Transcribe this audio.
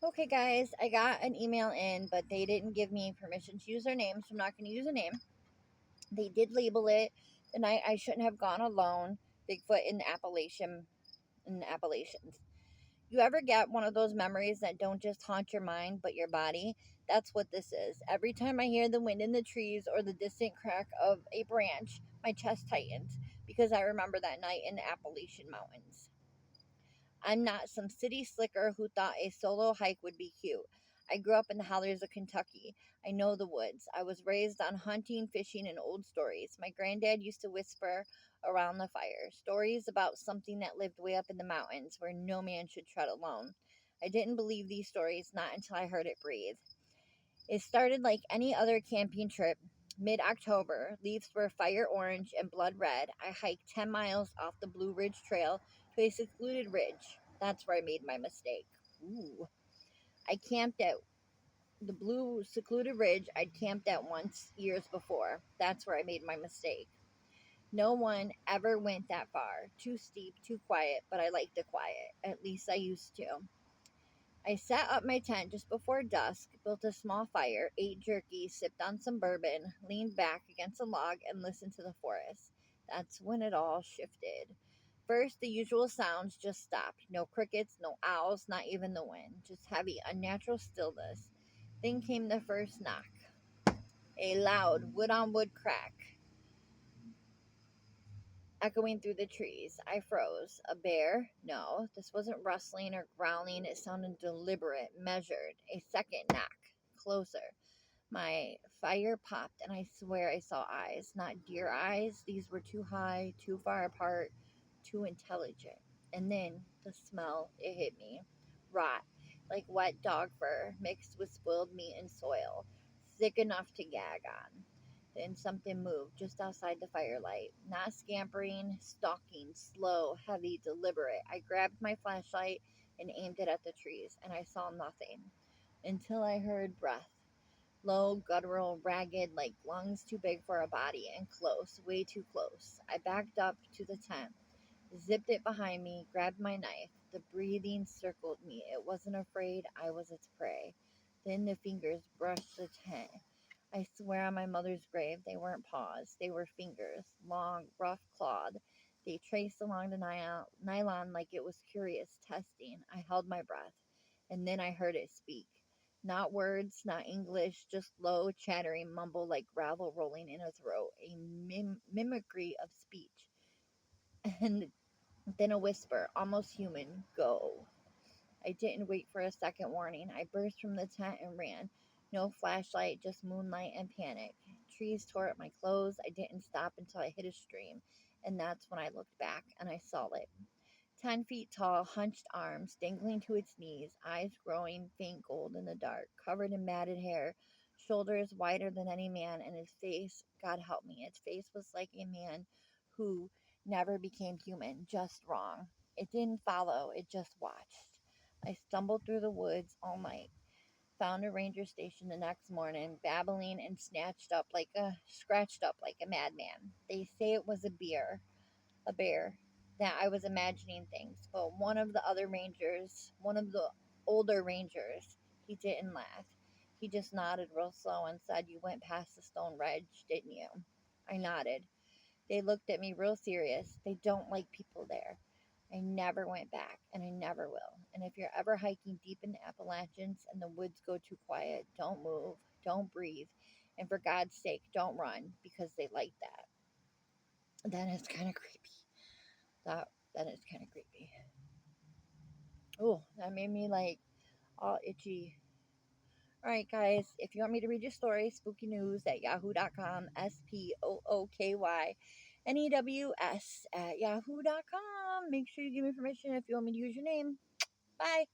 Okay, guys, I got an email in, but they didn't give me permission to use their name, so I'm not going to use a name. They did label it the night I shouldn't have gone alone. Bigfoot in the Appalachians. You ever get one of those memories that don't just haunt your mind, but your body? That's what this is. Every time I hear the wind in the trees or the distant crack of a branch, my chest tightens because I remember that night in the Appalachian Mountains. I'm not some city slicker who thought a solo hike would be cute. I grew up in the hollers of Kentucky. I know the woods. I was raised on hunting, fishing, and old stories. My granddad used to whisper around the fire stories about something that lived way up in the mountains where no man should tread alone. I didn't believe these stories not until I heard it breathe. It started like any other camping trip. Mid October, leaves were fire orange and blood red. I hiked 10 miles off the Blue Ridge Trail to a secluded ridge. That's where I made my mistake. Ooh. I camped at the Blue Secluded Ridge I'd camped at once years before. That's where I made my mistake. No one ever went that far. Too steep, too quiet, but I like the quiet. At least I used to. I set up my tent just before dusk, built a small fire, ate jerky, sipped on some bourbon, leaned back against a log, and listened to the forest. That's when it all shifted. First, the usual sounds just stopped. No crickets, no owls, not even the wind. Just heavy, unnatural stillness. Then came the first knock. A loud wood on wood crack, echoing through the trees. I froze. A bear? No, this wasn't rustling or growling. It sounded deliberate, measured. A second knock. Closer. My fire popped, and I swear I saw eyes. Not deer eyes. These were too high, too far apart, too intelligent. And then the smell, it hit me. Rot, like wet dog fur mixed with spoiled meat and soil. Thick enough to gag on. Then something moved just outside the firelight. Not scampering, stalking, slow, heavy, deliberate. I grabbed my flashlight and aimed it at the trees, and I saw nothing until I heard breath. Low, guttural, ragged, like lungs too big for a body, and close, way too close. I backed up to the tent, zipped it behind me, grabbed my knife. The breathing circled me. It wasn't afraid, I was its prey. Then the fingers brushed the tent. I swear on my mother's grave, they weren't paws, they were fingers, long, rough clawed. They traced along the nylon like it was curious, testing. I held my breath, and then I heard it speak. Not words, not English, just low, chattering mumble like gravel rolling in a throat, a mimicry of speech. And then a whisper, almost human, go. I didn't wait for a second warning. I burst from the tent and ran. No flashlight, just moonlight and panic. Trees tore at my clothes. I didn't stop until I hit a stream. And that's when I looked back and I saw it. 10 feet tall, hunched arms, dangling to its knees, eyes growing faint gold in the dark, covered in matted hair, shoulders wider than any man, and his face, God help me, its face was like a man who never became human, just wrong. It didn't follow, it just watched. I stumbled through the woods all night, found a ranger station the next morning, babbling and scratched up like a madman. They say it was a bear, that I was imagining things. But one of the older rangers, he didn't laugh. He just nodded real slow and said, "You went past the stone ridge, didn't you?" I nodded. They looked at me real serious. They don't like people there. I never went back, and I never will. And if you're ever hiking deep in the Appalachians and the woods go too quiet, don't move, don't breathe, and for God's sake, don't run because they like that. Then it's kind of creepy. That is kind of creepy. Oh, that made me like all itchy. All right, guys, if you want me to read your story, spooky news at yahoo.com, SPOOKYNEWS at yahoo.com. Make sure you give me permission if you want me to use your name. Bye.